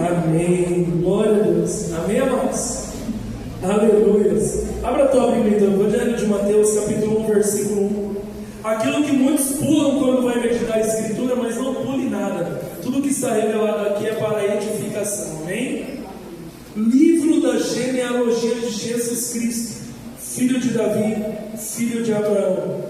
Amém. Glória a Deus. Amém, amados? Aleluias. Abra a tua Bíblia então, Evangelho de Mateus, capítulo 1, versículo 1. Aquilo que muitos pulam quando vai meditar a Escritura, mas não pule nada. Tudo que está revelado aqui é para edificação. Amém? Livro da genealogia de Jesus Cristo, filho de Davi, filho de Abraão.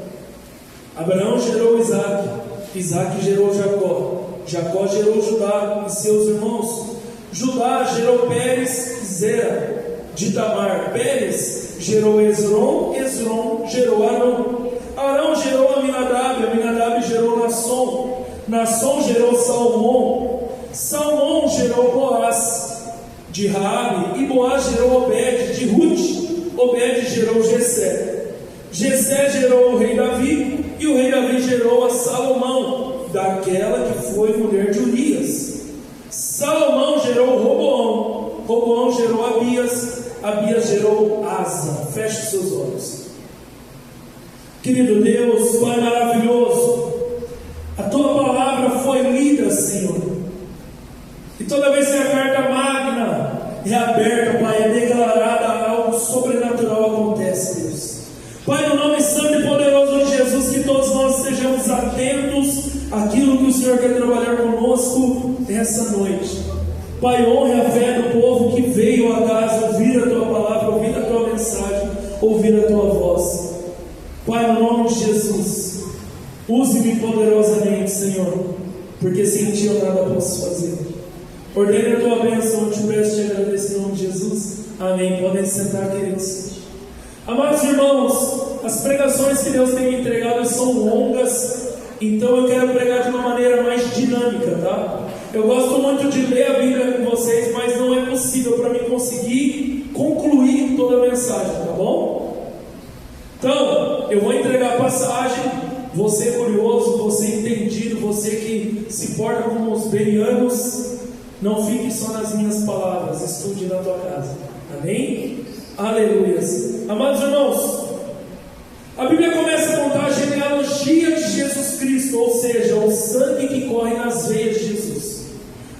Abraão gerou Isaac, Isaac gerou Jacó, Jacó gerou Judá e seus irmãos. Judá gerou Pérez e Zera de Tamar. Pérez gerou Esrom, Esrom gerou Arão. Arão gerou Aminadab, Aminadab gerou Nasson. Nasson gerou Salmão. Salmão gerou Boaz de Raabe, e Boaz gerou Obed de Ruth. Obed gerou Jessé. Jessé gerou o rei Davi, e o rei Davi gerou a Salomão, daquela que foi mulher de Urias. Salomão gerou Roboão, Roboão gerou Abias, Abias gerou Asa. Feche os seus olhos. Querido Deus, Pai maravilhoso, a Tua palavra foi lida, Senhor, e toda vez que a carta magna é aberta, Pai, é declarada, algo sobrenatural acontece, Deus. Pai, no nome santo e poderoso de Jesus, que todos nós estejamos atentos àquilo que o Senhor quer trabalhar conosco essa noite. Pai, honre a fé do povo que veio a casa ouvir a Tua palavra, ouvir a Tua mensagem, ouvir a Tua voz. Pai, no nome de Jesus, use-me poderosamente, Senhor, porque sem Ti eu nada posso fazer. Ordene a Tua bênção, eu te peço e te agradeço em nome de Jesus. Amém. Podem sentar, queridos. Amados irmãos, as pregações que Deus tem me entregado são longas, então eu quero pregar de uma maneira mais dinâmica, tá? Eu gosto muito de ler a Bíblia com vocês, mas não é possível para mim conseguir concluir toda a mensagem, tá bom? Então, eu vou entregar a passagem. Você curioso, você entendido, você que se porta como os berianos, não fique só nas minhas palavras, estude na tua casa. Amém? Aleluias. Amados irmãos, a Bíblia começa a contar a genealogia de Jesus Cristo, ou seja, o sangue que corre nas veias de Jesus.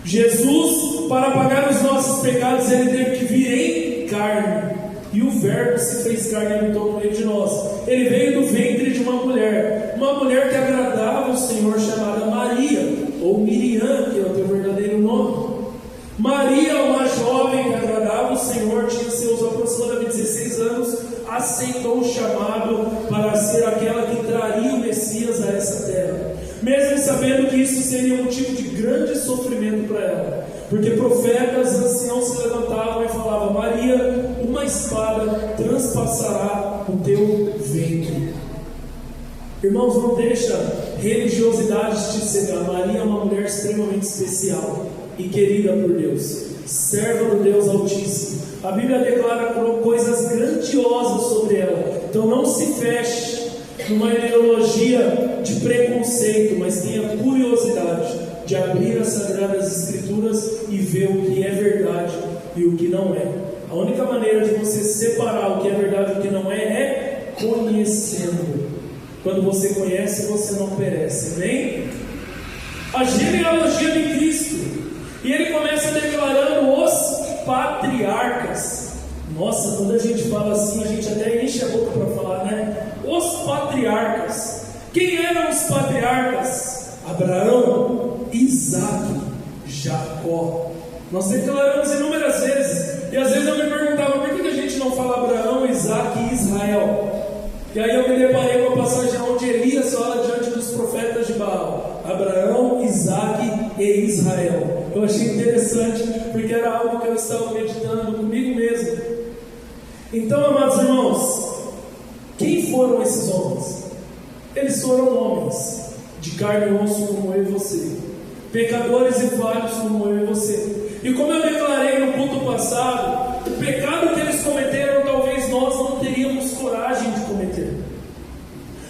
Jesus, para pagar os nossos pecados, ele teve que vir em carne, e o Verbo se fez carne e habitou no meio de nós. Ele veio do ventre de uma mulher que agradava o Senhor, chamada Maria, ou Miriam, que é o teu verdadeiro nome. Maria, uma jovem que agradava o Senhor, tinha seus aproximadamente 16 anos, aceitou o chamado para ser aquela que traria o Messias a essa terra, mesmo sabendo que isso seria um motivo de grande sofrimento para ela, porque profetas, anciãos se levantavam e falavam: Maria, uma espada transpassará o teu ventre. Irmãos, não deixa religiosidade te cegar. Maria é uma mulher extremamente especial e querida por Deus, serva do Deus Altíssimo. A Bíblia declara coisas grandiosas sobre ela. Então não se feche numa ideologia de preconceito, mas tenha curiosidade de abrir as Sagradas Escrituras e ver o que é verdade e o que não é. A única maneira de você separar o que é verdade e o que não é conhecendo. Quando você conhece, você não perece. Amém? A genealogia de Cristo. E ele começa declarando os patriarcas. Nossa, quando a gente fala assim, a gente até enche a boca para falar, né? Os patriarcas. Quem eram os patriarcas? Abraão, Isaac, Jacó. Nós declaramos inúmeras vezes. E às vezes eu me perguntava, por que a gente não fala Abraão, Isaac e Israel? E aí eu me deparei com a passagem onde Elias fala diante dos profetas de Baal: Abraão, Isaac e Israel. Eu achei interessante, porque era algo que eu estava meditando comigo mesmo. Então, amados irmãos, quem foram esses homens? Eles foram homens de carne e osso como eu e você, pecadores e falhos como eu e você. E como eu declarei no culto passado, o pecado que eles cometeram, talvez nós não teríamos coragem de cometer.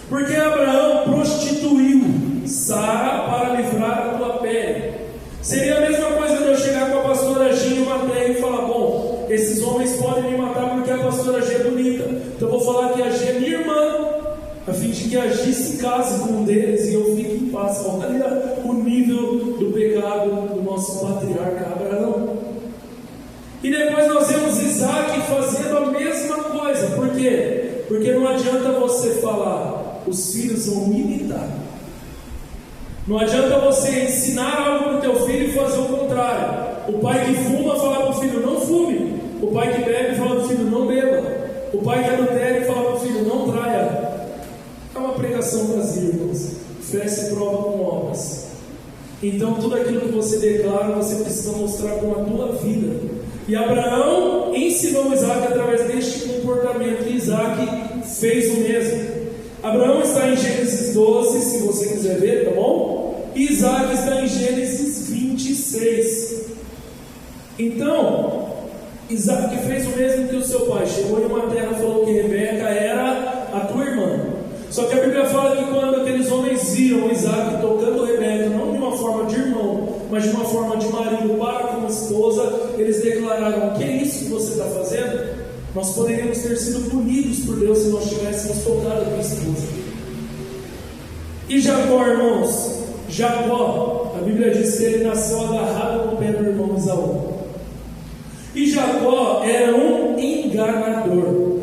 Porque Abraão prostituiu Sara para livrar a tua pele. Seria a mesma coisa de eu chegar com a pastora G numa terra e falar: bom, esses homens podem me matar porque a pastora G é bonita, então eu vou falar que a G é minha irmã, a fim de que a G se case com um deles e eu fique em paz. Olha o nível do pecado do nosso patriarca Abraão. Isaac fazendo a mesma coisa. Por quê? Porque não adianta você falar, os filhos vão imitar. Não adianta você ensinar algo para o teu filho e fazer o contrário. O pai que fuma fala para o filho, não fume. O pai que bebe fala para o filho, não beba. O pai que adultera e fala para o filho, não traia. É uma pregação vazia, irmãos. Fé se prova com obras. Então tudo aquilo que você declara, você precisa mostrar com a tua vida. E Abraão ensinou Isaac através deste comportamento. E Isaac fez o mesmo. Abraão está em Gênesis 12, se você quiser ver, tá bom? E Isaac está em Gênesis 26. Então, Isaac fez o mesmo que o seu pai. Chegou em uma terra e falou que Rebeca era a tua irmã. Só que a Bíblia fala que quando aqueles homens viram Isaac tocando Rebeca, não de uma forma de irmão, mas de uma forma de marido para com a esposa, eles declararam: que é isso que você está fazendo? Nós poderíamos ter sido punidos por Deus se nós tivéssemos tocado a tua esposa. E Jacó, irmãos, Jacó, a Bíblia diz que ele nasceu agarrado no pé do irmão Esaú. E Jacó era um enganador.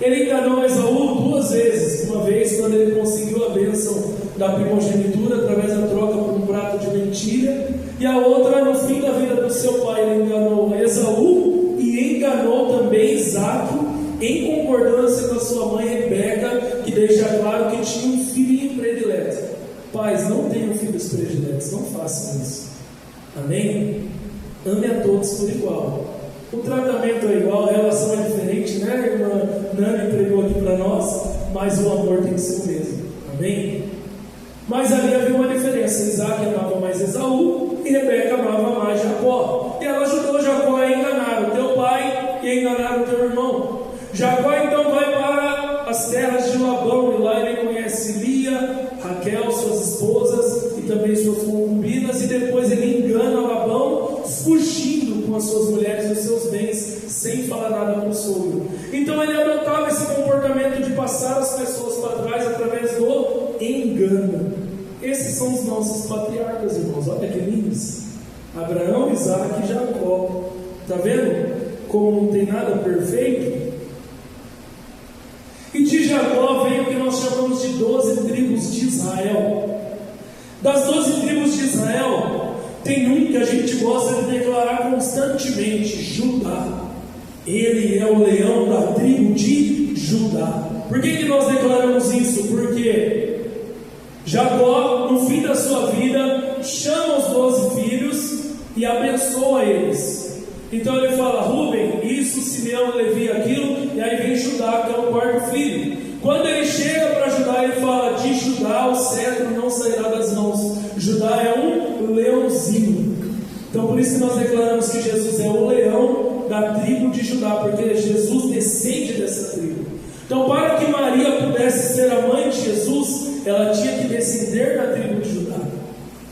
Ele enganou Esaú 2 vezes. Uma vez quando ele conseguiu a bênção da primogenitura através da troca por um prato de lentilha, e a outra no fim da vida do seu pai. Ele enganou Esaú e enganou também Isaac, em concordância com a sua mãe Rebeca, que deixa claro que tinha um filhinho predileto. Pais, não tenham filhos prediletos, não façam isso. Amém? Ame a todos por igual. O tratamento é igual, a relação é diferente, né? A irmã Nani pregou aqui para nós, mas o amor tem que ser o mesmo. Amém? Mas ali havia uma diferença. Isaac amava mais Esaú e Rebeca amava mais Jacó. E ela ajudou Jacó a enganar o teu pai e a enganar o teu irmão. Jacó então vai para as terras de Labão, e lá ele conhece Lia, Raquel, suas esposas e também suas concubinas, e depois ele engana Labão, fugindo com as suas mulheres e os seus bens, sem falar nada para o sogro. Então ele adotava esse comportamento de passar as pessoas para trás através do engano. Esses são os nossos patriarcas, irmãos. Olha que lindos: Abraão, Isaac e Jacó. Está vendo como não tem nada perfeito? E de Jacó vem o que nós chamamos de 12 tribos de Israel. Das 12 tribos de Israel, tem um que a gente gosta de declarar constantemente: Judá. Ele é o leão da tribo de Judá. Por que nós declaramos isso? Porque Jacó, no fim da sua vida, chama os 12 filhos e abençoa eles. Então ele fala: Rúben, isso, Simeão, Levi, aquilo, e aí vem Judá, que é o 4º filho. Quando ele chega para Judá, ele fala: de Judá o cetro não sairá das mãos. Judá é um leãozinho. Então por isso que nós declaramos que Jesus é o leão da tribo de Judá, porque Jesus descende dessa tribo. Então, para que Maria pudesse ser a mãe de Jesus, ela tinha que descender da tribo de Judá.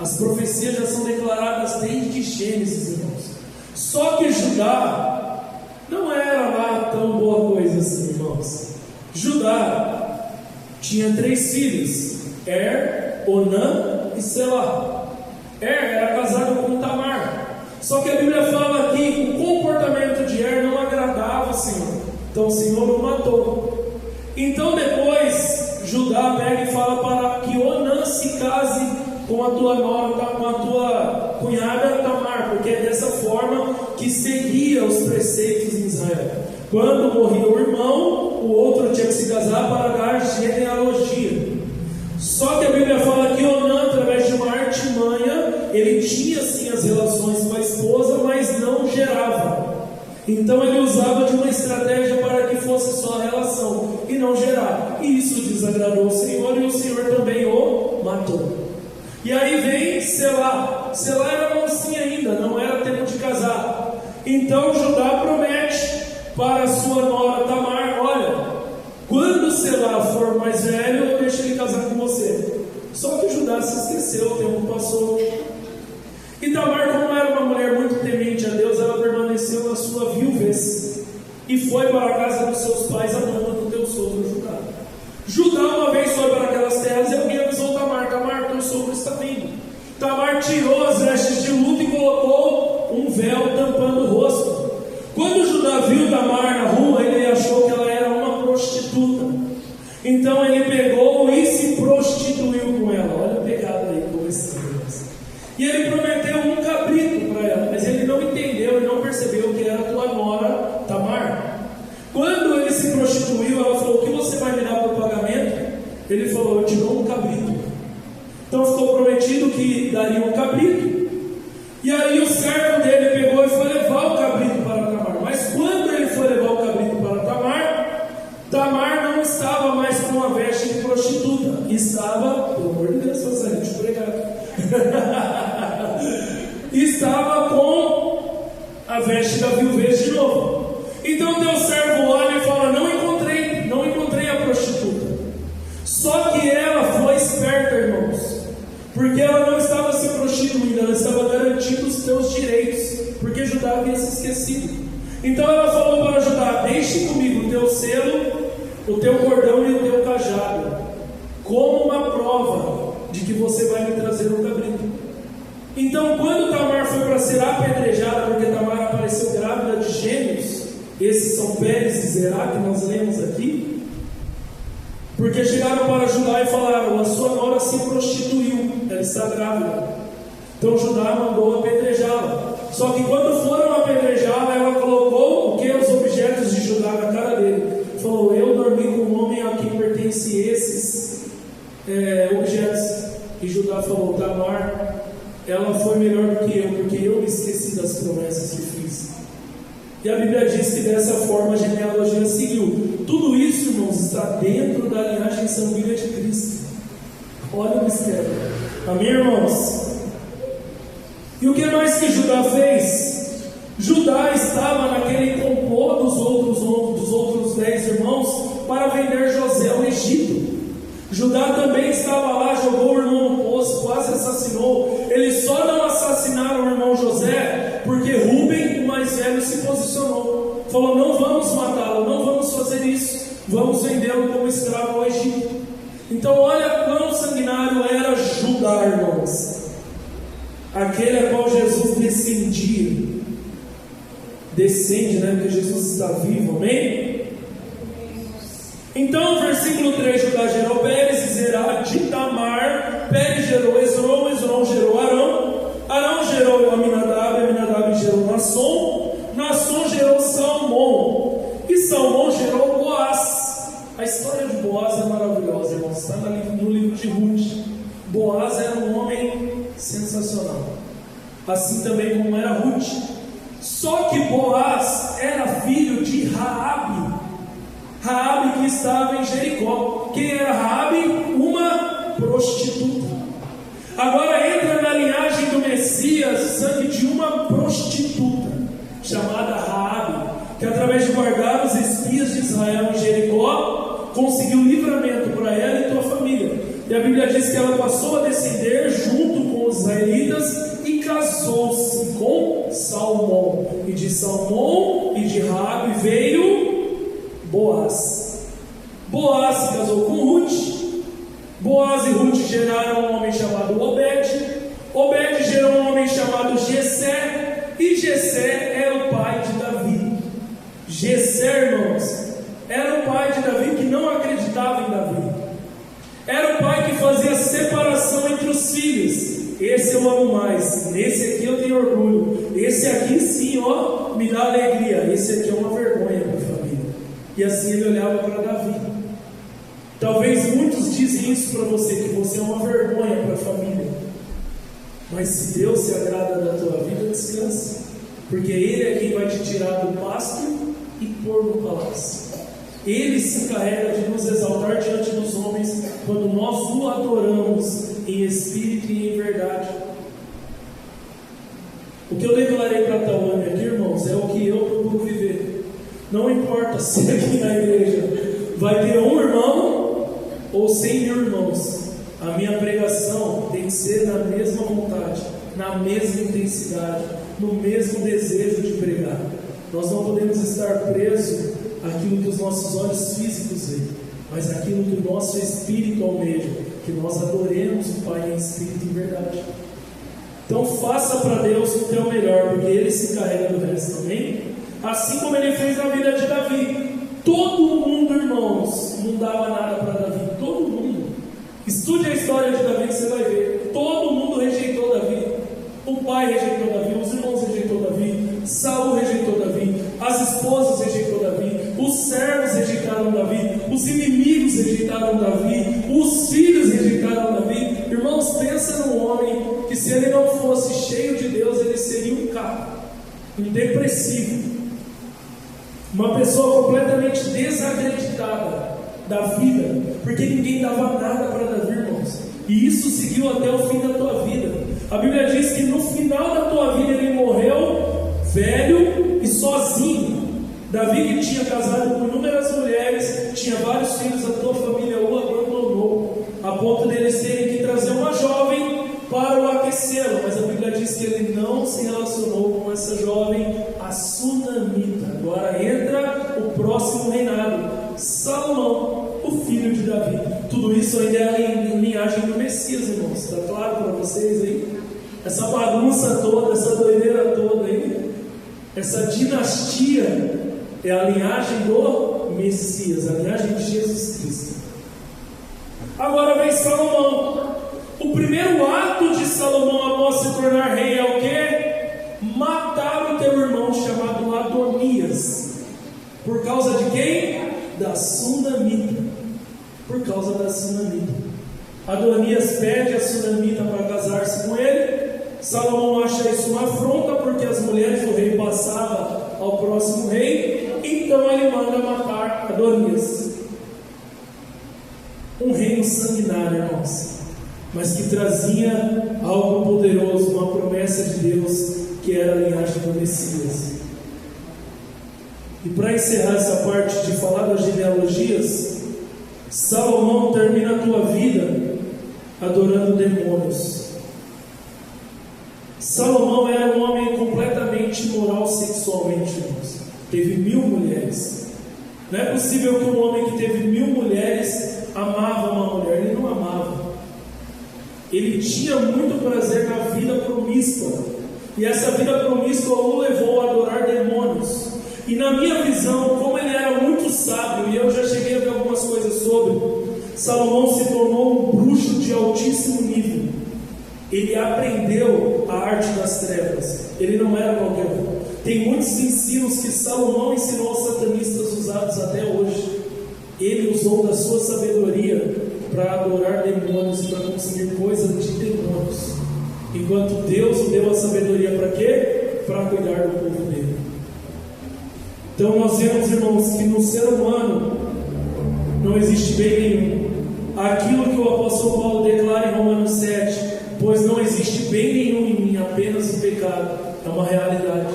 As profecias já são declaradas desde Gênesis, irmãos. Só que Judá não era lá tão boa coisa assim, irmãos. Judá tinha 3 filhos: Onã e Selá. Era casado com Tamar. Só que a Bíblia fala aqui que o comportamento de não agradava o Senhor. Então o Senhor o matou. Então depois Judá pega e fala para que Onã se case com a tua nora, com a tua cunhada Tamar, porque é dessa forma que seguia os preceitos em Israel. Quando morria o irmão, o outro tinha que se casar para dar genealogia. Só que a Bíblia fala que Onã, através de uma artimanha, ele tinha sim as relações com a esposa, mas não gerava. Então ele usava de uma estratégia para que fosse só a relação e não gerar. E isso desagradou o Senhor, e o Senhor também o matou. E aí vem Selá. Selá era mocinha ainda, não era tempo de casar. Então Judá promete para a sua nora Tamar: olha, quando Selá for mais velho, eu deixo ele casar com você. Só que Judá se esqueceu, o tempo passou. E Tamar, como era uma mulher muito temente a Deus, ela permaneceu na sua viuvez e foi para a casa dos seus pais, a banda do teu sogro Judá. Judá uma vez foi para aquelas terras e alguém avisou Tamar: Tamar, teu sogro está vindo. Tamar tirou as vestes de luto e colocou um véu tampando o rosto. Quando Judá viu estava com a veste da viuvez de novo. Então teu servo olha e fala: não encontrei a prostituta. Só que ela foi esperta, irmãos, porque ela não estava se prostituindo, ela estava garantindo os teus direitos, porque Judá havia se esquecido. Então ela falou para Judá: deixe comigo o teu selo, o teu cordão e o teu cajado, como uma prova de que você vai me trazer um cabrito. Então, quando Tamar foi para ser apedrejada, porque Tamar apareceu grávida de gêmeos, esses são Pérez e Zerá, que nós lemos aqui, porque chegaram para Judá e falaram: a sua nora se prostituiu, ela está grávida. Então Judá mandou apedrejá-la. Só que quando foram apedrejá-la, ela colocou o que? Os objetos de Judá na cara dele. Falou: eu dormi com um homem a quem pertencem esses objetos. E Judá falou: Tamar, ela foi melhor do que eu, porque eu me esqueci das promessas que fiz. E a Bíblia diz que dessa forma a genealogia seguiu. Tudo isso, irmãos, está dentro da linhagem sanguínea de Cristo. Olha o mistério. Amém, irmãos? E o que mais que Judá fez? Judá estava naquele complô dos outros 10 irmãos para vender José ao Egito. Judá também estava lá, jogou o irmão no poço, quase assassinou. Eles só não assassinaram o irmão José porque Rúben, o mais velho, se posicionou. Falou: não vamos matá-lo, não vamos fazer isso, vamos vendê-lo como escravo ao Egito. Então olha quão sanguinário era Judá, irmãos. Aquele a qual Jesus descende, né? Porque Jesus está vivo, amém? Então, versículo 3: Judá gerou Pérez e Zerá de Tamar. Pérez gerou Esrom, Esrom gerou Arão gerou Aminadab gerou Nasson gerou Salmão, e Salmão gerou Boaz. A história de Boaz é maravilhosa, irmãos. Está no livro de Ruth. Boaz era um homem sensacional, assim também como era Ruth. Só que Boaz era filho de Raabe que estava em Jericó. Quem era Raabe? Uma prostituta. Agora entra na linhagem do Messias sangue de uma prostituta chamada Raabe, que através de guardar os espias de Israel em Jericó conseguiu livramento para ela e tua família. E a Bíblia diz que ela passou a descender junto com os israelitas e casou-se com Salmão. E de Salmão e de Raabe veio Boaz. Boaz se casou com Ruth. Boaz e Ruth geraram um homem chamado Obed. Obed gerou um homem chamado Jessé. E Jessé era o pai de Davi. Jessé, irmãos, era o pai de Davi que não acreditava em Davi. Era o pai que fazia separação entre os filhos. Esse eu amo mais, nesse aqui eu tenho orgulho, esse aqui sim, ó, me dá alegria, esse aqui é uma vergonha para a família. E assim ele olhava para Davi. Talvez muitos dizem isso para você, que você é uma vergonha para a família. Mas se Deus se agrada da tua vida, descansa, porque Ele é quem vai te tirar do pasto e pôr no palácio. Ele se encarrega de nos exaltar diante dos homens quando nós o adoramos em espírito e em verdade. O que eu declarei para a Tawane aqui, irmãos, é o que eu procuro viver. Não importa se aqui na igreja vai ter um irmão ou 100 mil irmãos, a minha pregação tem que ser na mesma vontade, na mesma intensidade, no mesmo desejo de pregar. Nós não podemos estar presos àquilo que os nossos olhos físicos veem, mas aquilo que o nosso espírito almeja, que nós adoremos o Pai em espírito e em verdade. Então faça para Deus o teu melhor, porque Ele se encarrega do resto também, assim como Ele fez na vida de Davi. Todo mundo, irmãos, não dava nada para Davi, todo mundo. Estude a história de Davi que você vai ver. Todo mundo rejeitou Davi. O pai rejeitou Davi, os irmãos rejeitou Davi, Saul rejeitou Davi, as esposas rejeitou Davi, os servos rejeitaram Davi, os inimigos rejeitaram Davi, os filhos rejeitaram Davi. Irmãos, pensa num homem que, se ele não fosse cheio de Deus, ele seria um carro, um depressivo, uma pessoa completamente desacreditada da vida, porque ninguém dava nada para Davi, irmãos. E isso seguiu até o fim da tua vida. A Bíblia diz que no final da tua vida ele morreu velho e sozinho. Davi, que tinha casado com inúmeras mulheres, tinha vários filhos, a tua família o abandonou, a ponto deles terem que trazer uma jovem para o aquecê-lo. Mas a Bíblia diz que ele não se relacionou com essa jovem, a Sunamita. Agora entra o próximo reinado, Salomão, o filho de Davi. Tudo isso ainda é a linhagem do Messias, irmãos. Está claro para vocês aí? Essa bagunça toda, essa doideira toda aí, essa dinastia é a linhagem do Messias, a linhagem de Jesus Cristo. Agora vem Salomão. O primeiro ato de Salomão após se tornar rei é o quê? Matar o teu irmão chamado Adonias. Por causa de quem? Da Sunamita. Por causa da Sunamita. Adonias pede a Sunamita para casar-se com ele. Salomão acha isso uma afronta, porque as mulheres do rei passavam ao próximo rei. Então ele manda matar Adonias. Um reino sanguinário, irmãos, mas que trazia algo poderoso, uma promessa de Deus, que era a linhagem do Messias. E para encerrar essa parte de falar das genealogias, Salomão termina a tua vida adorando demônios. Salomão era um homem completamente imoral sexualmente, irmãos. Teve 1000 mulheres. Não é possível que um homem que teve 1000 mulheres amava uma mulher. Ele não amava. Ele tinha muito prazer na vida promíscua. E essa vida promíscua o levou a adorar demônios. E na minha visão, como ele era muito sábio, e eu já cheguei a ver algumas coisas sobre, Salomão se tornou um bruxo de altíssimo nível. Ele aprendeu a arte das trevas. Ele não era qualquer um. Tem muitos ensinos que Salomão ensinou aos satanistas usados até hoje. Ele usou da sua sabedoria para adorar demônios e para conseguir coisas de demônios. Enquanto Deus o deu a sabedoria para quê? Para cuidar do povo dele. Então nós vemos, irmãos, que no ser humano não existe bem nenhum. Aquilo que o apóstolo Paulo declara em Romanos 7, pois não existe bem nenhum em mim, apenas o pecado, é uma realidade.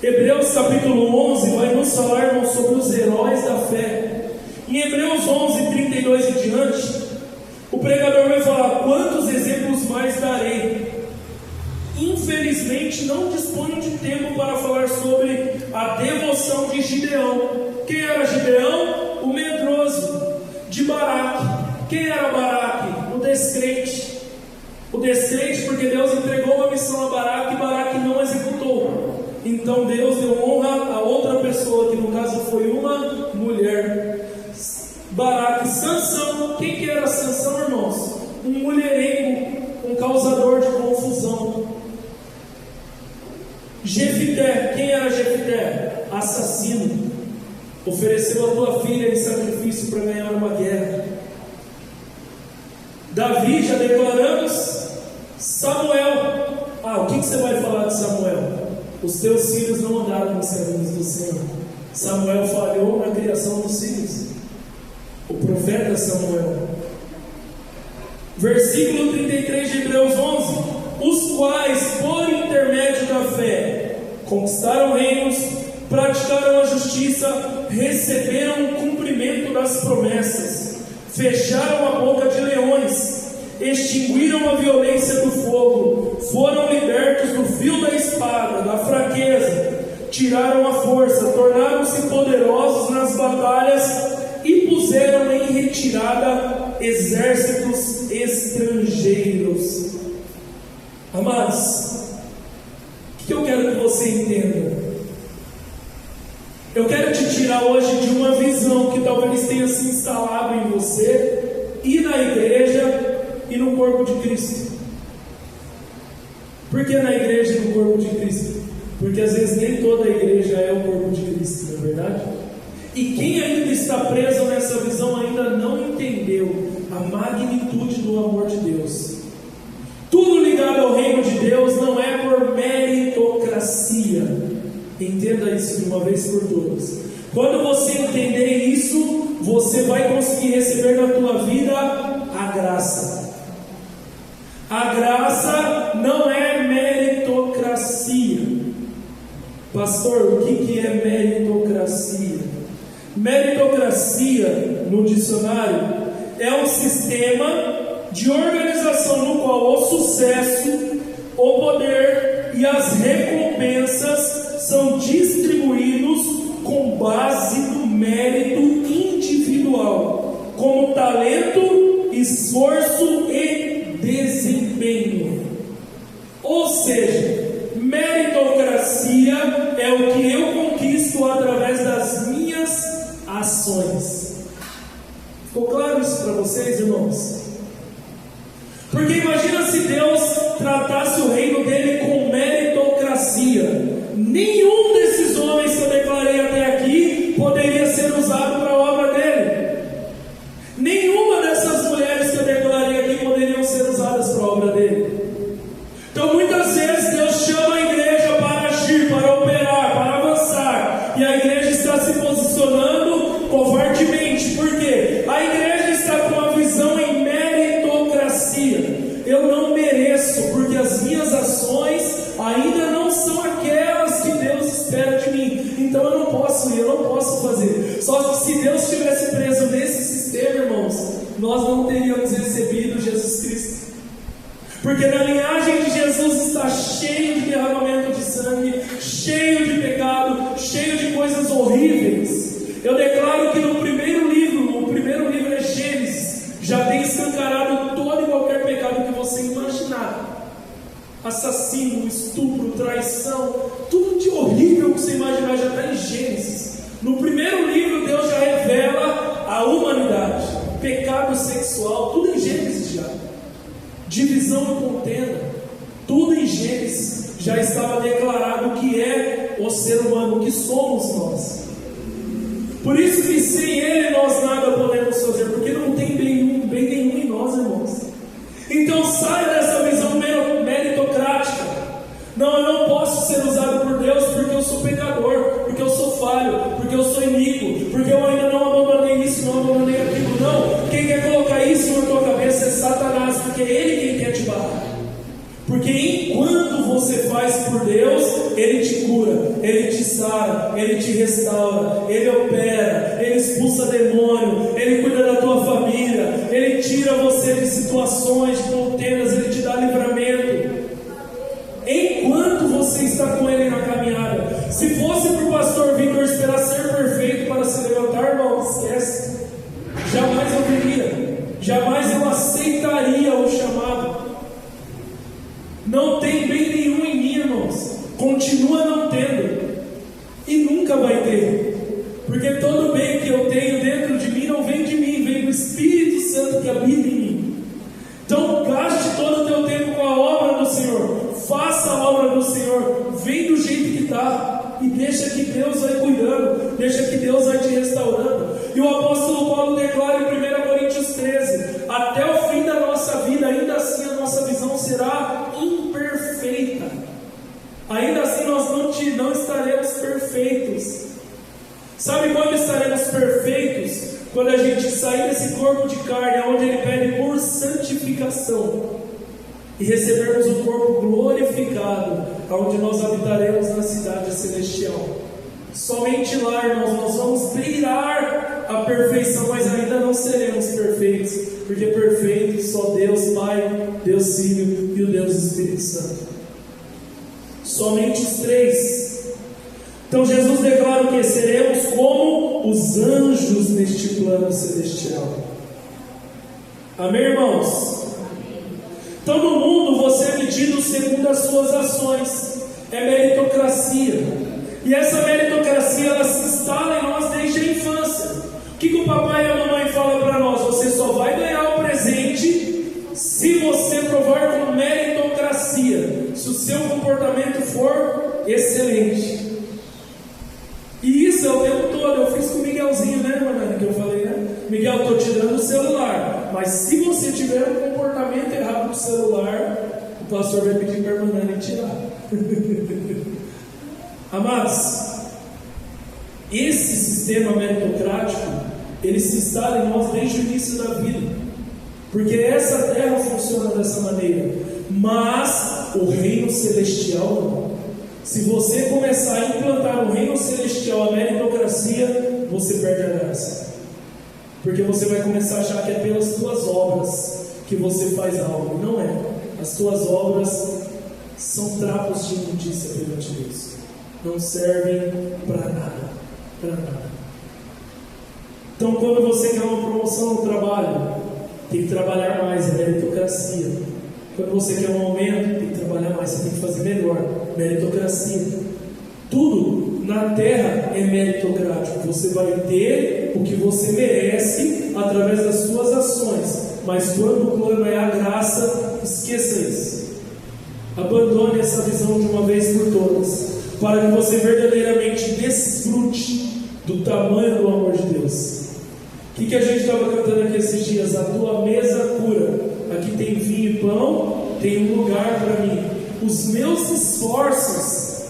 Hebreus capítulo 11 vai nos falar, irmãos, sobre os heróis da fé. Em Hebreus 11, 32 e diante, o pregador vai falar: quantos exemplos mais darei? Infelizmente não disponho de tempo para falar sobre a devoção de Gideão. Quem era Gideão? O medroso. De Baraque. Quem era Baraque? O descrente. O descrente, porque Deus entregou uma missão a Baraque e Baraque não executou. Então Deus deu honra a outra pessoa, que no caso foi uma mulher. Baraque. Sansão. Quem que era Sansão, irmãos? Um mulherengo, um causador de confusão. Jefité. Quem era Jefité? Assassino. Ofereceu a tua filha em sacrifício para ganhar uma guerra. Davi, já declaramos. Samuel. O que você vai falar de Samuel? Os teus filhos não andaram nos caminhos do Senhor. Samuel falhou na criação dos filhos. O profeta Samuel. Versículo 33 de Hebreus 11: os quais, por intermédio da fé, conquistaram reinos, praticaram a justiça, receberam o cumprimento das promessas, fecharam a boca de leões, extinguiram a violência do fogo, foram libertos do fio da espada, da fraqueza, tiraram a força, tornaram-se poderosos nas batalhas e puseram em retirada exércitos estrangeiros. Amados, o que eu quero que você entenda? Eu quero te tirar hoje de uma visão que talvez tenha se instalado em você e na igreja e no corpo de Cristo. Por que na igreja e no corpo de Cristo? Porque às vezes nem toda a igreja é o corpo de Cristo, não é verdade? E quem ainda está preso nessa visão ainda não entendeu a magnitude do amor de Deus. Tudo ligado ao reino de Deus não é por meritocracia. Entenda isso de uma vez por todas. Quando você entender isso, você vai conseguir receber na tua vida a graça. A graça não é meritocracia. Pastor, o que é meritocracia? Meritocracia, no dicionário, é um sistema de organização no qual o sucesso, o poder e as recompensas são distribuídos com base no mérito individual, como talento, esforço e desempenho. Ou seja, meritocracia é o que eu conquisto através das minhas ações. Ficou claro isso para vocês, irmãos? Porque imagina se Deus tratasse o reino dele com meritocracia. Nenhum desses homens que eu declarei até aqui poderia ser usado para a obra dele. Nenhuma dessas mulheres que eu declarei aqui poderiam ser usadas para a obra dele. Então muitas vezes Deus chama a igreja para agir, para operar, para avançar, e a igreja está se posicionando covardemente. Por quê? A igreja está com a visão em meritocracia. Eu não mereço, porque as minhas ações ainda não são aquelas que Deus espera de mim. Então eu não posso fazer. Só que se Deus estivesse preso nesse sistema, irmãos, nós não teríamos recebido Jesus Cristo. Porque na linhagem de Jesus está cheio de derramamento de sangue, cheio de pecado, cheio de coisas horríveis. Eu declaro que no primeiro livro é Gênesis, já tem escancarado todo e qualquer pecado que você imaginar. Assassino, estupro, traição, tudo de horrível que você imaginar já está em Gênesis. No primeiro livro Deus já revela a humanidade, pecado sexual, tudo em Gênesis já. Divisão e contenda, tudo em Gênesis já estava declarado o que é o ser humano, o que somos nós. Por isso que sem Ele nós nada podemos fazer, porque não tem bem nenhum em nós, irmãos. Então saia dessa visão meritocrática. Não, eu não posso ser usado por Deus porque eu sou pecador, porque eu sou falho, porque eu sou iníquo, porque eu ainda não abandonei isso, não abandonei aquilo. Não, quem quer colocar isso na tua cabeça é Satanás, porque é ele quem quer te barrar. Porque enquanto você faz por Deus, Ele te cura, Ele te sara, Ele te restaura, Ele opera, Ele expulsa demônio, Ele cuida da tua família, Ele tira você de situações, de contendas, Ele te dá livramento. Enquanto você está com Ele na caminhada. Se fosse para o pastor Victor esperar ser perfeito para se levantar, irmão, esquece. Jamais eu viria, jamais eu aceitaria o chamado. Não tem bem nenhum em mim, irmãos. Continua não tendo. E nunca vai ter. Porque todo bem que eu tenho dentro de mim não vem de mim, vem do Espírito Santo que habita em mim. Então gaste todo o teu tempo com a obra do Senhor. Faça a obra do Senhor. Vem do jeito que está. E deixa que Deus vai cuidando. Deixa que Deus vai te restaurando. E o apóstolo Paulo declara em 1 Coríntios 13: até o fim da nossa vida, ainda assim a nossa visão será imperfeita. Ainda assim nós não estaremos perfeitos. Sabe quando estaremos perfeitos? Quando a gente sair desse corpo de carne, onde ele pede por santificação, e recebermos um corpo glorificado, onde nós habitaremos na cidade celestial. Somente lá, irmãos, nós vamos beirar a perfeição, mas ainda não seremos perfeitos, porque perfeito só Deus Pai, Deus Filho e o Deus Espírito Santo. Somente os três. Então Jesus declara que seremos como os anjos neste plano celestial. Amém, irmãos? Então no mundo você é medido segundo as suas ações. É meritocracia. E essa meritocracia ela se instala em nós desde a infância. O que o papai e a mamãe falam para nós? Você só vai ganhar o presente se você provar com meritocracia, se o seu comportamento for excelente. E isso é o tempo todo. Eu fiz com o Miguelzinho, né, mano? Que eu falei, né? Miguel, estou te dando o celular, mas se você tiver um comportamento errado no celular, o pastor vai pedir para a irmã Nani tirar. Amados, esse sistema meritocrático, ele se instala em nós desde o início da vida. Porque essa terra funciona dessa maneira. Mas o reino celestial não. Se você começar a implantar o reino celestial, a meritocracia, você perde a graça. Porque você vai começar a achar que é pelas tuas obras que você faz algo. Não é. As tuas obras são trapos de imundícia perante Deus. Não servem para nada. Para nada. Então, quando você quer uma promoção no trabalho, tem que trabalhar mais, é meritocracia. Quando você quer um aumento, tem que trabalhar mais, você tem que fazer melhor, meritocracia. Tudo na terra é meritocrático. Você vai ter o que você merece através das suas ações. Mas quando o plano é a graça, esqueça isso. Abandone essa visão de uma vez por todas, para que você verdadeiramente desfrute do tamanho do amor de Deus. O que a gente estava cantando aqui esses dias? A tua mesa cura. Aqui tem vinho e pão, tem um lugar para mim. Os meus esforços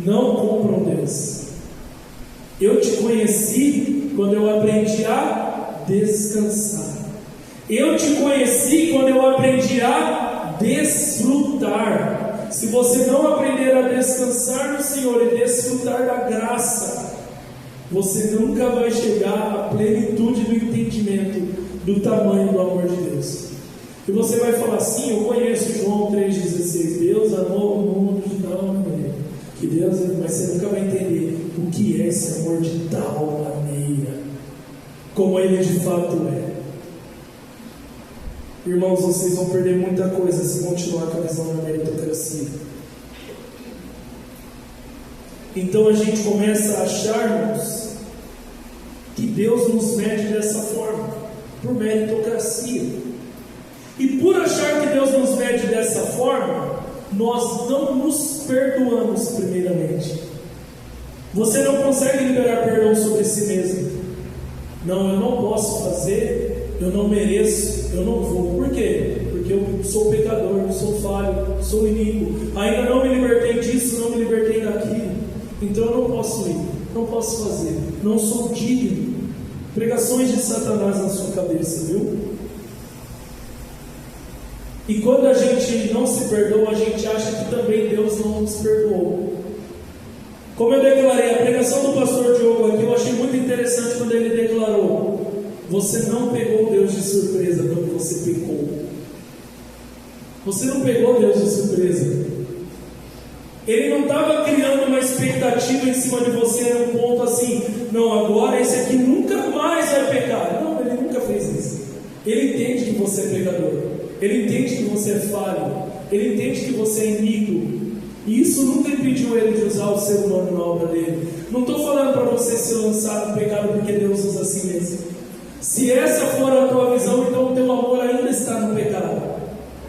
não compram Deus. Eu te conheci quando eu aprendi a descansar. Eu te conheci quando eu aprendi a desfrutar. Se você não aprender a descansar no Senhor e desfrutar da graça, você nunca vai chegar à plenitude do entendimento do tamanho do amor de Deus. E você vai falar assim: eu conheço João 3,16, Deus amou o mundo de tal maneira, que Deus, mas você nunca vai entender o que é esse amor de tal maneira, como ele de fato é. Irmãos, vocês vão perder muita coisa se continuar com a visão da meritocracia. Então a gente começa a achar, irmãos, que Deus nos mede dessa forma, por meritocracia. E por achar que Deus nos mede dessa forma, nós não nos perdoamos primeiramente. Você não consegue liberar perdão sobre si mesmo. Não, eu não posso fazer, eu não mereço, eu não vou. Por quê? Porque eu sou pecador, eu sou falho, sou iníquo. Ainda não me libertei disso, não me libertei daquilo. Então eu não posso ir, não posso fazer, não sou digno. Pregações de Satanás na sua cabeça, viu? E quando a gente não se perdoa, a gente acha que também Deus não nos perdoou. Como eu declarei, a pregação do pastor Diogo aqui, eu achei muito interessante quando ele declarou: você não pegou Deus de surpresa quando você pecou. Você não pegou Deus de surpresa. Ele não estava criando uma expectativa em cima de você, num ponto assim: não, agora esse aqui nunca mais vai pecar. Não, ele nunca fez isso. Ele entende que você é pecador. Ele entende que você é falho. Ele entende que você é iníquo. E isso nunca impediu ele de usar o ser humano na obra dele. Não estou falando para você se lançar no pecado porque Deus usa assim mesmo. Se essa for a tua visão, então o teu amor ainda está no pecado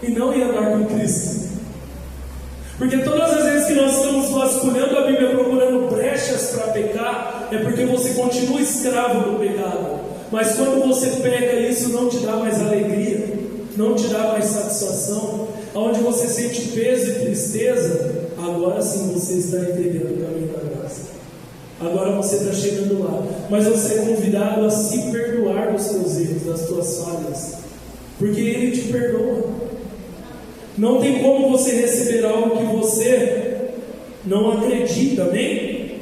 e não em andar com Cristo. Porque todas as vezes que nós estamos vasculhando a Bíblia procurando brechas para pecar, é porque você continua escravo do pecado. Mas quando você peca, isso não te dá mais alegria, não te dá mais satisfação. Onde você sente peso e tristeza, agora sim você está entendendo o caminho da graça. Agora você está chegando lá. Mas você é convidado a se perdoar dos seus erros, das suas falhas, porque Ele te perdoa. Não tem como você receber algo que você não acredita, amém?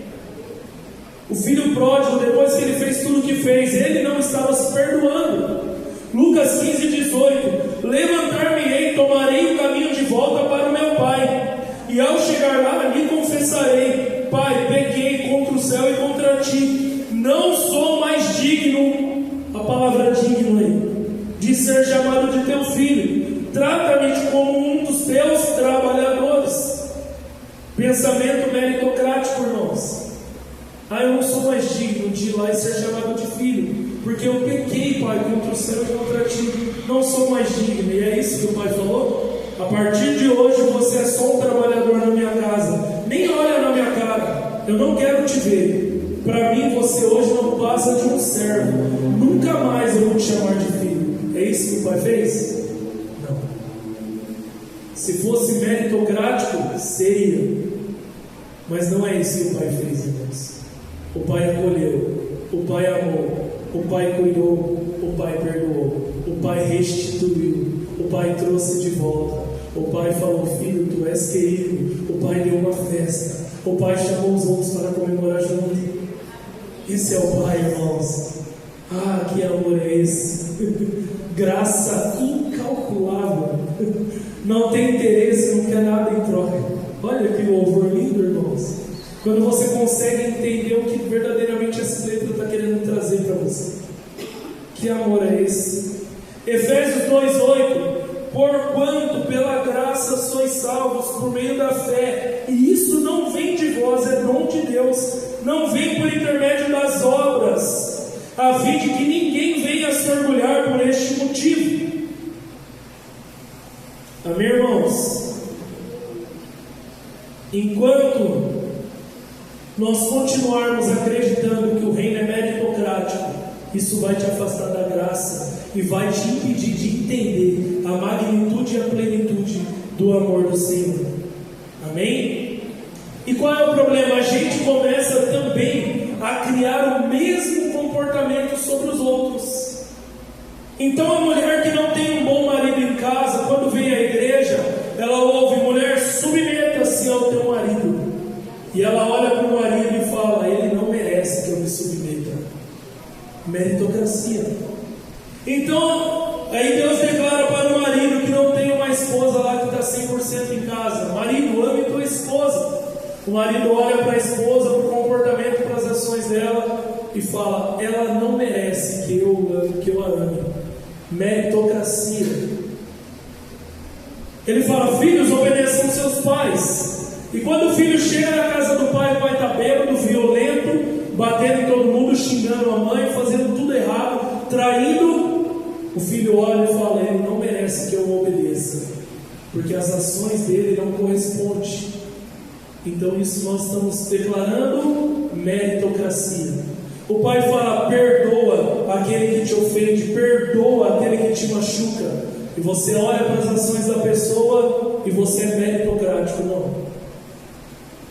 O filho pródigo, depois que ele fez tudo o que fez, ele não estava se perdoando. Lucas 15:18: levantar-me-ei, tomarei o caminho de volta para o meu pai, e ao chegar lá lhe confessarei: Pai, pequei contra o céu e contra ti, não sou mais digno, a palavra digno aí, de ser chamado de teu filho, trata-me como um dos teus trabalhadores. Pensamento meritocrático, irmãos. Eu não sou mais digno de ir lá e ser chamado de filho, porque eu pequei, Pai, contra o céu e contra ti, não sou mais digno. E é isso que o Pai falou: a partir de hoje você é só um trabalhador na minha casa, nem olha na minha cara, eu não quero te ver. Para mim você hoje não passa de um servo, nunca mais eu vou te chamar de filho. É isso que o Pai fez? Não. Se fosse meritocrático, seria, mas não é isso que o Pai fez, irmãos. O Pai acolheu, o Pai amou, O Pai cuidou, o Pai perdoou, o Pai restituiu, o Pai trouxe de volta. O Pai falou: filho, tu és querido. O Pai deu uma festa. O Pai chamou os outros para comemorar junto. Esse é o Pai, irmãos. Ah, que amor é esse? Graça incalculável. Não tem interesse, não quer nada em troca. Olha que louvor lindo, irmãos. Quando você consegue entender o que verdadeiramente essa letra está querendo trazer para você. Que amor é esse? Efésios 2:8. Porquanto pela graça sois salvos por meio da fé, e isso não vem de vós, é dom de Deus, não vem por intermédio das obras, a fim de que ninguém venha se orgulhar por este motivo. Amém, irmãos? Enquanto nós continuarmos acreditando que o reino é meritocrático, isso vai te afastar da graça e vai te impedir de entender a magnitude e a plenitude do amor do Senhor. Amém? E qual é o problema? A gente começa também a criar o mesmo comportamento sobre os outros. Então a mulher que não tem um bom marido em casa, quando vem à igreja, ela ouve: mulher, submeta-se ao teu marido. E ela olha para o marido e fala: ele não merece que eu me submeta. Meritocracia. Então, aí Deus declara para o marido que não tem uma esposa lá que está 100% em casa: marido, ame tua esposa. O marido olha para a esposa, para o comportamento, para as ações dela e fala: ela não merece que eu a ame. Meritocracia. Ele fala: filhos, obedeçam seus pais. E quando o filho chega na casa do pai, o pai está bêbado, violento, batendo em todo mundo, xingando a mãe, fazendo tudo errado, traindo. O filho olha e fala: ele não merece que eu o obedeça, porque as ações dele não correspondem. Então isso nós estamos declarando meritocracia. O pai fala: perdoa aquele que te ofende, perdoa aquele que te machuca. E você olha para as ações da pessoa e você é meritocrático. Não,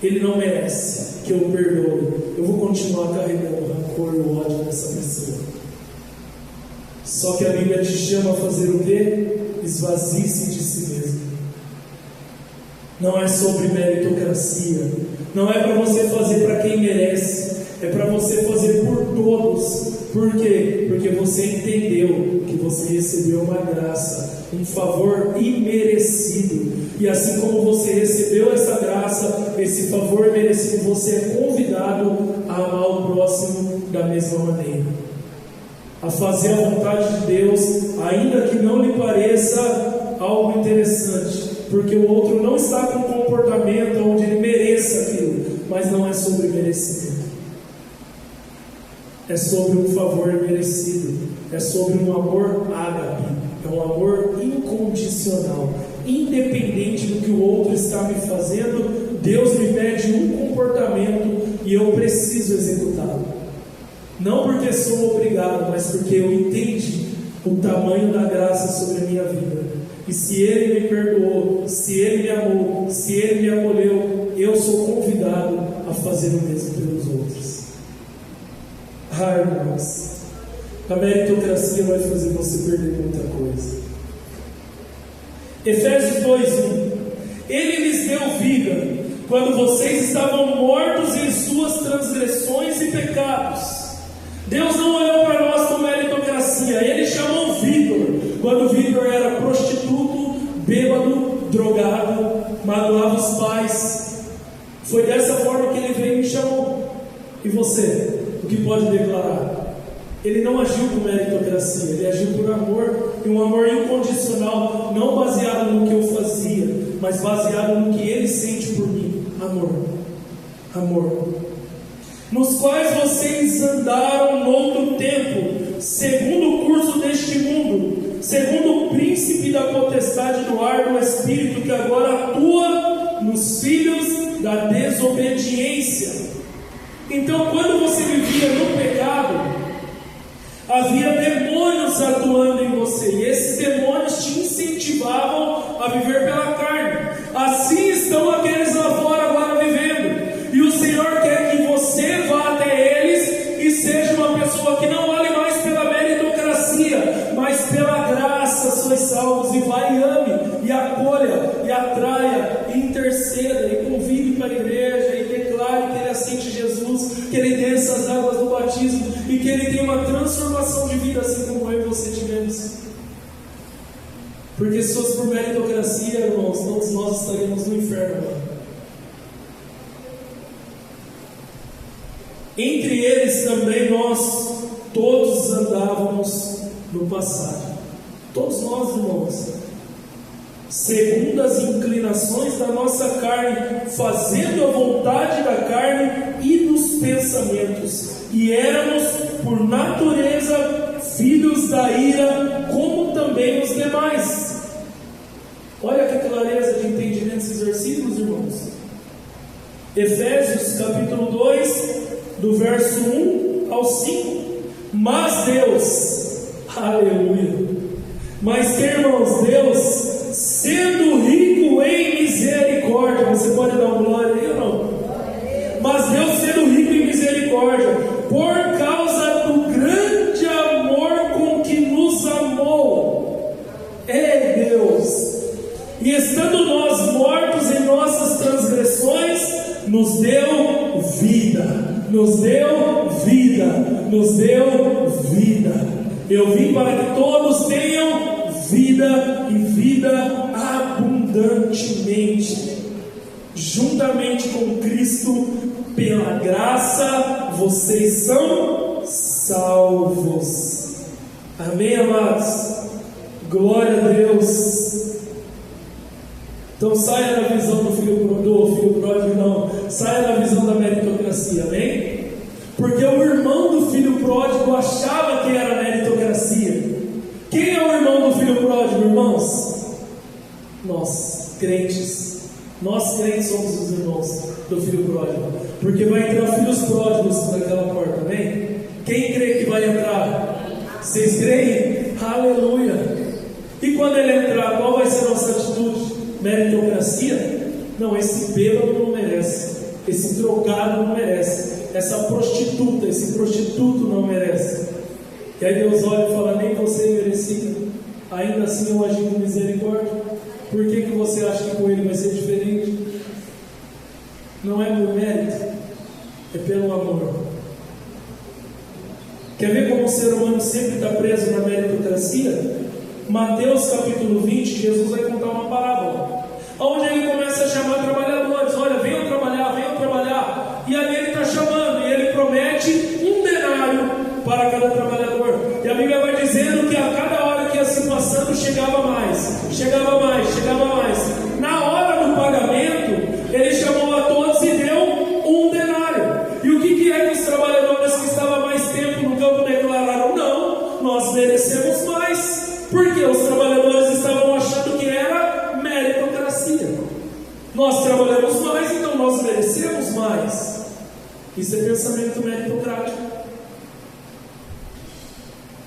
ele não merece que eu o perdoe. Eu vou continuar carregando o rancor e o ódio dessa pessoa. Só que a Bíblia te chama a fazer o quê? Esvazie-se de si mesmo. Não é sobre meritocracia. Não é para você fazer para quem merece. É para você fazer por todos. Por quê? Porque você entendeu que você recebeu uma graça, um favor imerecido. E assim como você recebeu essa graça, esse favor merecido, você é convidado a amar o próximo da mesma maneira, a fazer a vontade de Deus, ainda que não lhe pareça algo interessante, porque o outro não está com um comportamento onde ele mereça aquilo, mas não é sobre merecimento, é sobre um favor merecido, é sobre um amor ágape, é um amor incondicional, independente do que o outro está me fazendo. Deus me pede um comportamento e eu preciso executá-lo, não porque sou obrigado, mas porque eu entendi o tamanho da graça sobre a minha vida. E se Ele me perdoou, se Ele me amou, se Ele me acolheu, eu sou convidado a fazer o mesmo pelos outros. Irmãos, a meritocracia vai fazer você perder muita coisa. Efésios 2:1. Ele lhes deu vida quando vocês estavam mortos em suas transgressões e pecados. Deus não olhou para nós com meritocracia. Ele chamou Vítor quando Vítor era prostituto, bêbado, drogado, magoava os pais. Foi dessa forma que ele veio e me chamou. E você, o que pode declarar? Ele não agiu por meritocracia, ele agiu por amor, e um amor incondicional, não baseado no que eu fazia, mas baseado no que ele sente por mim. Amor, amor. Nos quais vocês andaram no outro tempo, segundo o curso deste mundo, segundo o príncipe da potestade do ar do Espírito, que agora atua nos filhos da desobediência. Então, quando você vivia no pecado, havia demônios atuando em você, e esses demônios te incentivavam a viver pela carne. Assim estão aqueles lá fora agora vivendo, e o Senhor quer que você vá até eles e seja uma pessoa que não olhe mais Ele desça as águas do batismo e que Ele tenha uma transformação de vida, assim como eu e você tivemos. Porque se fosse por meritocracia, irmãos, todos nós estaríamos no inferno agora. Entre eles também nós todos andávamos no passado. Todos nós, irmãos, segundo as inclinações da nossa carne, fazendo a vontade da carne e dos pensamentos. E éramos, por natureza, filhos da ira, como também os demais. Olha que clareza de entendimento esses versículos, irmãos. Efésios capítulo 2, do verso 1 ao 5. Mas Deus, aleluia, mas que, irmãos, Deus, sendo rico em misericórdia, você pode dar uma glória aí ou não? Mas Deus, sendo rico em misericórdia, por causa do grande amor com que nos amou, é Deus, e estando nós mortos em nossas transgressões, nos deu vida, nos deu vida, nos deu vida. Eu vim para que todos tenham vida e vida abundantemente. Juntamente com Cristo, pela graça, vocês são salvos. Amém, amados? Glória a Deus. Então saia da visão do filho pródigo, não. Saia da visão da meritocracia, amém? Porque o irmão do filho pródigo achava que era meritocracia. Quem é o irmão do filho pródigo, irmãos? Nós, crentes. Nós, crentes, somos os irmãos do filho pródigo. Porque vai entrar filhos pródigos naquela porta, amém? Quem crê que vai entrar? Vocês creem? Aleluia! E quando ele entrar, qual vai ser a nossa atitude? Meritocracia? Não, esse bêbado não merece, esse drogado não merece, essa prostituta, esse prostituto não merece. E aí Deus olha e fala: nem você merecia, ainda assim eu agi com misericórdia. Por que você acha que com ele vai ser diferente? Não é por mérito, é pelo amor. Quer ver como o ser humano sempre está preso na meritocracia? Mateus capítulo 20, Jesus vai contar uma parábola, onde ele começa a chamar trabalhadores. Olha, venham trabalhar, venham trabalhar. E ali ele está chamando, e ele promete um denário para cada trabalhador. E a Bíblia vai dizendo que a cada hora que ia se passando, chegava mais, chegava mais, chegava mais. Na hora do pagamento, ele chamou a todos e deu um denário. E o que é que os trabalhadores que estavam mais tempo no campo declararam? Não, nós merecemos mais. Porque os trabalhadores estavam achando que era meritocracia. Nós trabalhamos mais, então nós merecemos mais. Isso é pensamento meritocrático.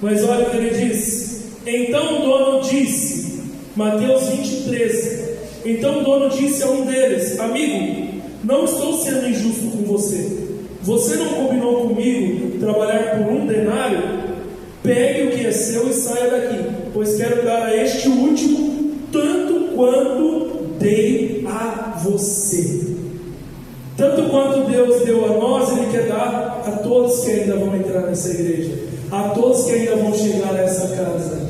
Mas olha o que ele diz. Então o dono disse, Mateus 20:13. Então o dono disse a um deles: amigo, não estou sendo injusto com você. Você não combinou comigo trabalhar por um denário? Pegue o que é seu e saia daqui, pois quero dar a este último tanto quanto dei a você. Tanto quanto Deus deu a nós, Ele quer dar a todos que ainda vão entrar nessa igreja, a todos que ainda vão chegar a essa casa.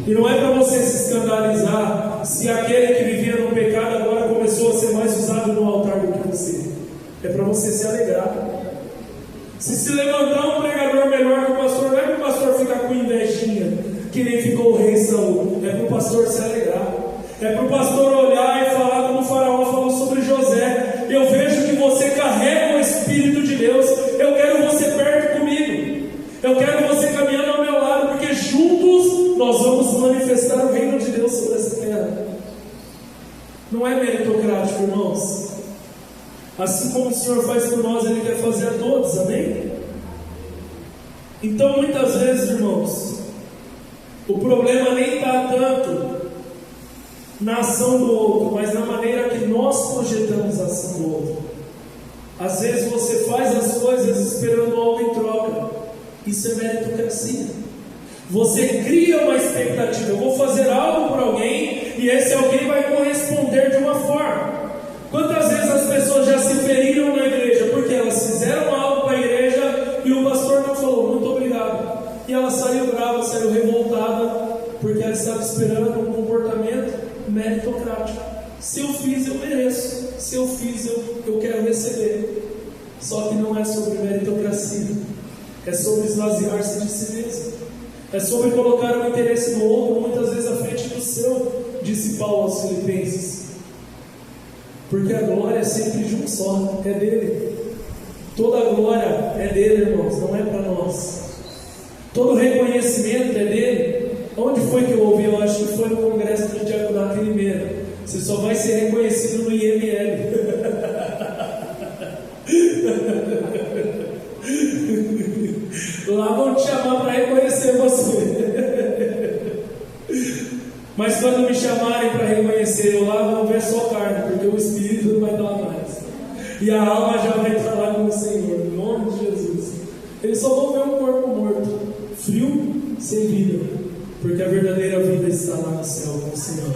E não é para você se escandalizar se aquele que vivia no pecado agora começou a ser mais usado no altar do que você. É para você se alegrar. Se levantar um pregador melhor que o pastor, não é para o pastor ficar com invejinha, que nem ficou o rei Saul. É para o pastor se alegrar. É para o pastor olhar e falar como o faraó falou sobre José: eu vejo que você carrega o Espírito de Deus, eu quero você perto comigo, eu quero você caminhando ao meu lado, porque juntos nós vamos manifestar o reino de Deus sobre essa terra. Não é meritocrático, irmãos. Assim como o Senhor faz por nós, Ele quer fazer a todos, amém? Então muitas vezes, irmãos, o problema nem está tanto na ação do outro, mas na maneira que nós projetamos a ação do outro. Às vezes você faz as coisas esperando algo em troca. Isso é meritocracia. Você cria uma expectativa: eu vou fazer algo para alguém e esse alguém vai corresponder de uma forma. Quantas vezes as pessoas já se feriram na igreja porque elas fizeram algo para a igreja receber. Só que não é sobre meritocracia, é sobre esvaziar-se de si mesmo, é sobre colocar o interesse do outro, muitas vezes à frente do seu, disse Paulo aos Filipenses. Porque a glória é sempre de um só, é dele. Toda a glória é dele, irmãos, não é para nós. Todo o reconhecimento é dele. Onde foi que eu ouvi? Eu acho que foi no Congresso do Diaconato em Limeira. Você só vai ser reconhecido no IML. Lá vão te chamar para reconhecer você. Mas quando me chamarem para reconhecer eu lá, vão ver só carne, porque o Espírito não vai estar lá mais. E a alma já vai estar lá com o Senhor, em nome de Jesus. Eles só vão ver um corpo morto, frio, sem vida, porque a verdadeira vida está lá no céu com o Senhor.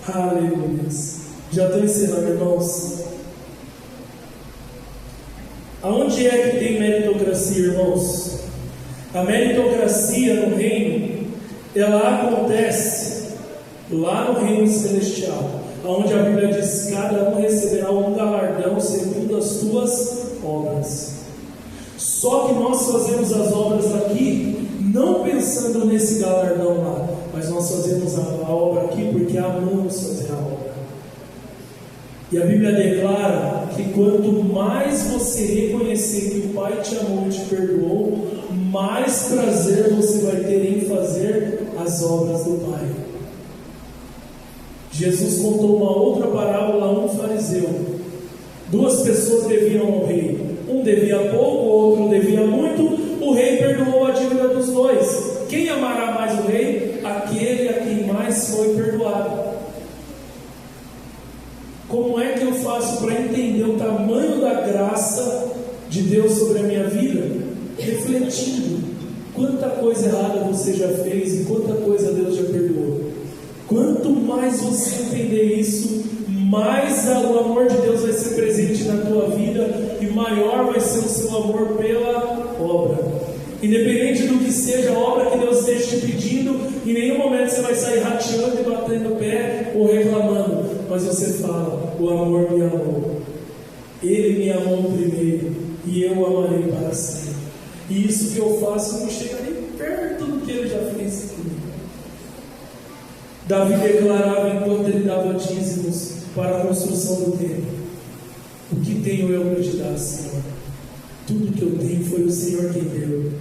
Aleluia. Já estou encerrando, irmãos. Aonde é que tem meritocracia, irmãos? A meritocracia no reino, ela acontece lá no reino celestial, onde a Bíblia diz: cada um receberá um galardão segundo as tuas obras. Só que nós fazemos as obras aqui não pensando nesse galardão lá, mas nós fazemos a obra aqui porque amamos fazer a obra. E a Bíblia declara que quanto mais você reconhecer que o Pai te amou e te perdoou, mais prazer você vai ter em fazer as obras do Pai. Jesus contou uma outra parábola a um fariseu. Duas pessoas deviam ao rei. Um devia pouco, o outro devia muito. O rei perdoou a dívida dos dois. Quem amará mais o rei? Aquele a quem mais foi perdoado. Como é que eu faço para entender o tamanho da graça de Deus sobre a minha vida? Refletindo quanta coisa errada você já fez e quanta coisa Deus já perdoou. Quanto mais você entender isso, mais o amor de Deus vai ser presente na tua vida e maior vai ser o seu amor pela obra. Independente do que seja a obra que Deus esteja te pedindo, em nenhum momento você vai sair rateando e batendo o pé ou reclamando, mas você fala: o amor me amou, Ele me amou primeiro e eu o amarei para sempre. E isso que eu faço não chega nem perto do que Ele já fez comigo. Davi declarava enquanto ele dava dízimos para a construção do templo: o que tenho eu para te dar, Senhor? Tudo que eu tenho foi o Senhor quem deu.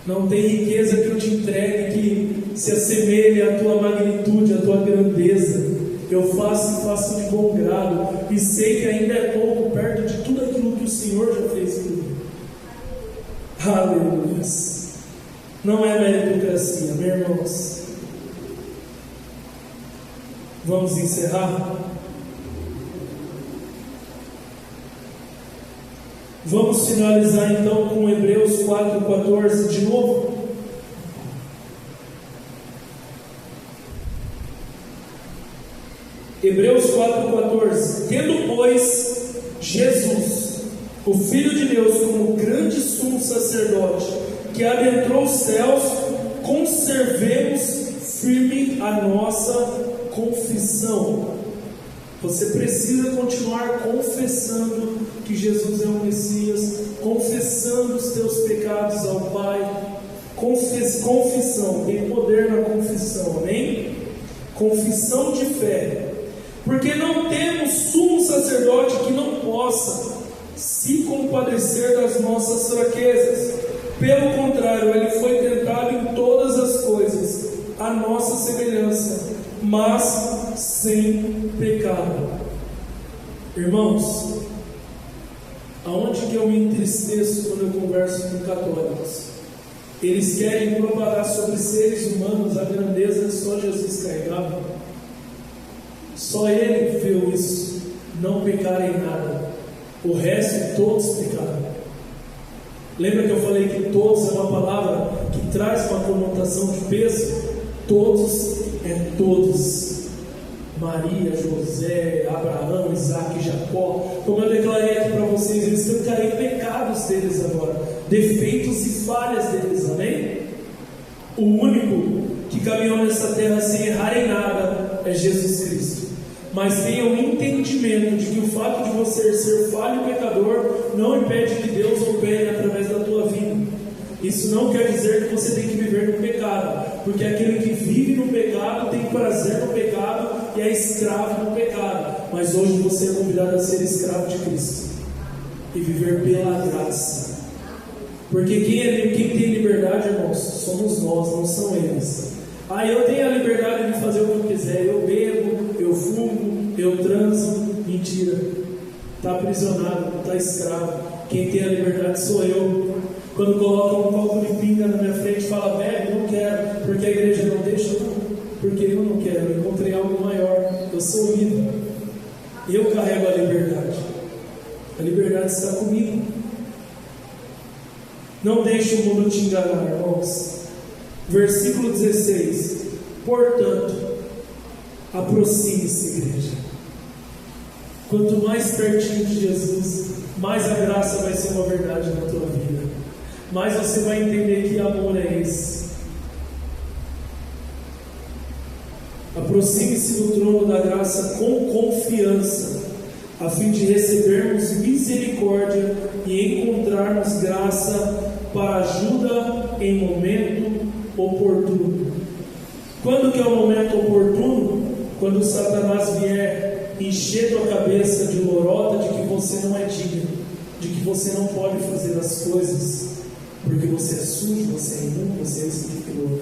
Não tem riqueza que eu te entregue que se assemelhe à tua magnitude, à tua grandeza. Eu faço e faço de bom grado, e sei que ainda é pouco perto de tudo aquilo que o Senhor já fez por mim. Aleluia. Não é meritocracia, meus irmãos. Vamos encerrar? Vamos finalizar então com Hebreus 4,14 de novo. Hebreus 4,14. Tendo, pois, Jesus, o Filho de Deus, como grande sumo sacerdote, que adentrou os céus, conservemos firme a nossa confissão. Você precisa continuar confessando que Jesus é o Messias, confessando os teus pecados ao Pai. Confissão, tem poder na confissão, amém? Confissão de fé, porque não temos sumo sacerdote que não possa se compadecer das nossas fraquezas. Pelo contrário, ele foi tentado em todas as coisas, a nossa semelhança, mas sem pecado. Irmãos, aonde que eu me entristeço quando eu converso com católicos? Eles querem propagar sobre seres humanos a grandeza que só Jesus carregava. Só Ele viu isso, não pecar em nada. O resto todos pecaram. Lembra que eu falei que todos é uma palavra que traz uma conotação de peso? Todos é todos. Maria, José, Abraão, Isaac, Jacó. Como eu declarei aqui para vocês, eles cantarei pecados deles agora, defeitos e falhas deles, amém? O único que caminhou nessa terra sem errar em nada é Jesus Cristo. mas tenha o entendimento de que o fato de você ser falho e pecador não impede que Deus opere através da tua vida. Isso não quer dizer que você tem que viver no pecado, porque aquele que vive no pecado tem prazer no pecado e é escravo no pecado. Mas hoje você é convidado a ser escravo de Cristo e viver pela graça. Porque quem tem liberdade, irmãos, somos nós, não são eles. Eu tenho a liberdade de fazer o que eu quiser. Eu bebo, eu fumo, eu transo. Mentira. Está aprisionado, está escravo. Quem tem a liberdade sou eu. Quando colocam um copo de pinga na minha frente e fala, bebe, não quero, porque a igreja não deixa, não. Porque eu não quero, eu encontrei algo maior. Eu sou livre. Eu carrego a liberdade. A liberdade está comigo. Não deixe o mundo te enganar, irmãos. Versículo 16. Portanto, aproxime-se, igreja. Quanto mais pertinho de Jesus, mais a graça vai ser uma verdade na tua vida. Mais você vai entender que amor é esse. Aproxime-se do trono da graça com confiança, a fim de recebermos misericórdia e encontrarmos graça para ajuda em momento oportuno. Quando que é o momento oportuno? Quando Satanás vier encher tua cabeça de lorota de que você não é digno, de que você não pode fazer as coisas, porque você é sujo, você é imundo, você é isso e aquilo.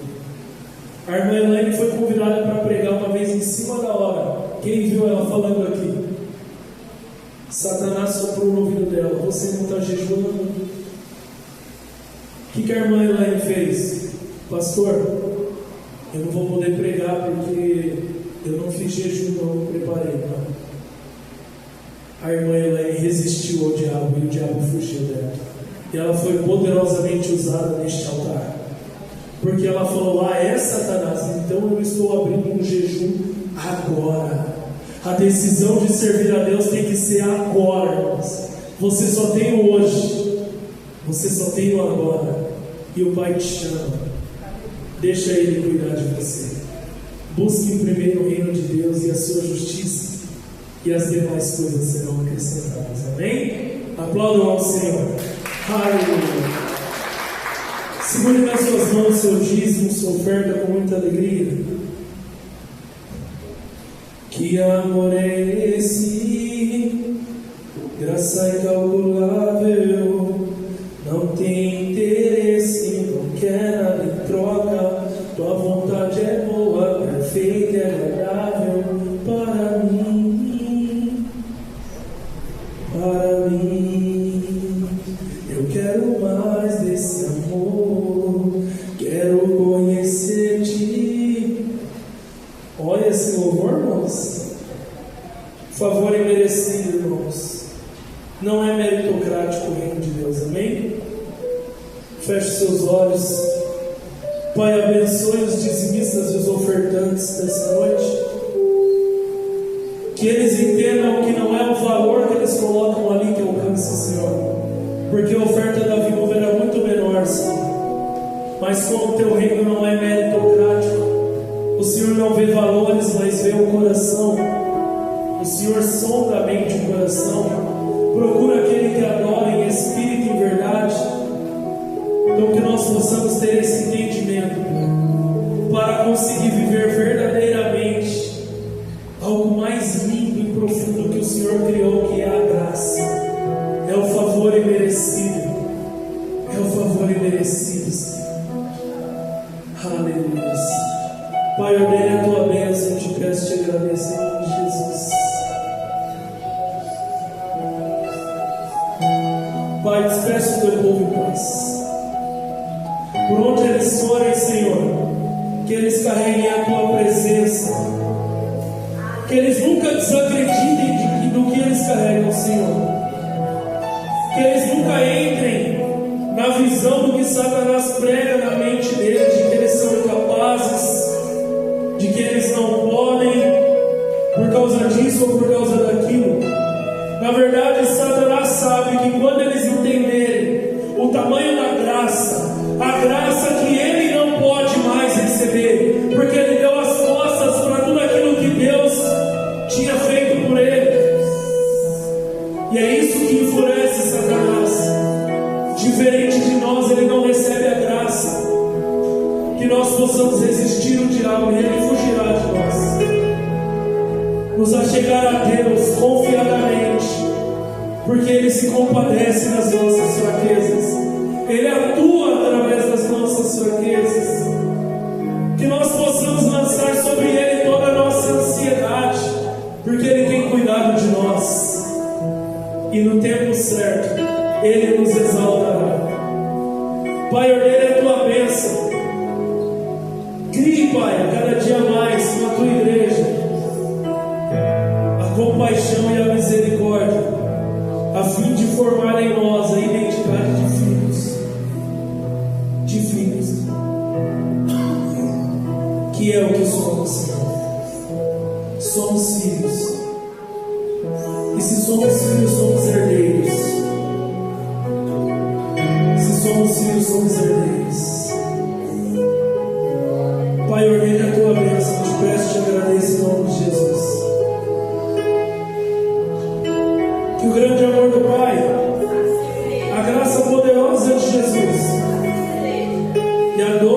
A irmã Elaine foi convidada para pregar uma vez em cima da hora. Quem viu ela falando aqui? Satanás soprou no ouvido dela, você não está jejuando? O que a irmã Elaine fez? Pastor, eu não vou poder pregar porque eu não fiz jejum, não preparei. Não. A irmã Elaine resistiu ao diabo e o diabo fugiu dela. E ela foi poderosamente usada neste altar. Porque ela falou, é Satanás, então eu estou abrindo um jejum agora. A decisão de servir a Deus tem que ser agora, irmãos. Você só tem o hoje. Você só tem o agora. E o Pai te chama. Deixa Ele cuidar de você. Busque primeiro o reino de Deus e a sua justiça, e as demais coisas serão acrescentadas. Amém? Aplaudam ao Senhor. Aleluia. Segure nas suas mãos seu dízimo, sua oferta com muita alegria. Que amor é esse? Graça incalculável. Não tem interesse, não quer nada em troca. Tua vontade é boa, perfeita e agradável para mim. Para mim. Eu quero mais desse amor. Quero conhecer-te. Olha esse louvor, irmãos. Favor imerecido, irmãos. Não é meritocrático o reino de Deus, amém? Feche seus olhos. Pai, abençoe os dizimistas e os ofertantes dessa noite. Que eles entendam que não é o valor que eles colocam ali que alcança, Senhor. Porque a oferta da viúva era muito menor, Senhor. Mas como o teu reino não é meritocrático, o Senhor não vê valores, mas vê o coração. O Senhor sonda a mente e o coração. Procura aquele que adora em espírito e em verdade. Então que nós possamos ter esse entendimento para conseguir viver verdadeiramente algo mais lindo e profundo que o Senhor criou, que é a graça. É o favor imerecido. É o favor imerecido, Senhor. Aleluia. Pai, ordene a tua bênção, te peço e te agradeço em nome de Jesus. Pai, despeça o teu povo em paz. Por onde eles forem, Senhor, que eles carreguem a tua presença, que eles nunca desacreditem do que eles carregam, Senhor, que eles nunca entrem na visão do que Satanás prega na mente deles, de que eles são incapazes, de que eles não podem, por causa disso ou por causa daquilo. Na verdade, Satanás sabe que quando eles entenderem o tamanho da graça, a graça que ele não pode mais receber, porque ele deu as costas para tudo aquilo que Deus tinha feito isso que enfurece Satanás. Diferente de nós, ele não recebe a graça. Que nós possamos resistir o diabo e ele fugirá de nós. Nos achegar a Deus confiadamente, porque ele se compadece das nossas fraquezas. Ele atua através das nossas fraquezas. Que nós possamos lançar sobre ele toda a nossa ansiedade, porque ele tem cuidado de nós. E no tempo certo, ele nos exaltará. Pai, ordena a tua bênção. Crie, Pai, a cada dia mais na tua igreja a compaixão e a misericórdia, a fim de formar em nós a identidade de filhos. De filhos. Que é o que somos, Senhor. Somos filhos. E se somos filhos, somos herdeiros. Se somos filhos, somos herdeiros. Pai, ordena a tua bênção. Te peço e te agradeço em nome de Jesus. Que o grande amor do Pai, a graça poderosa de Jesus e a dor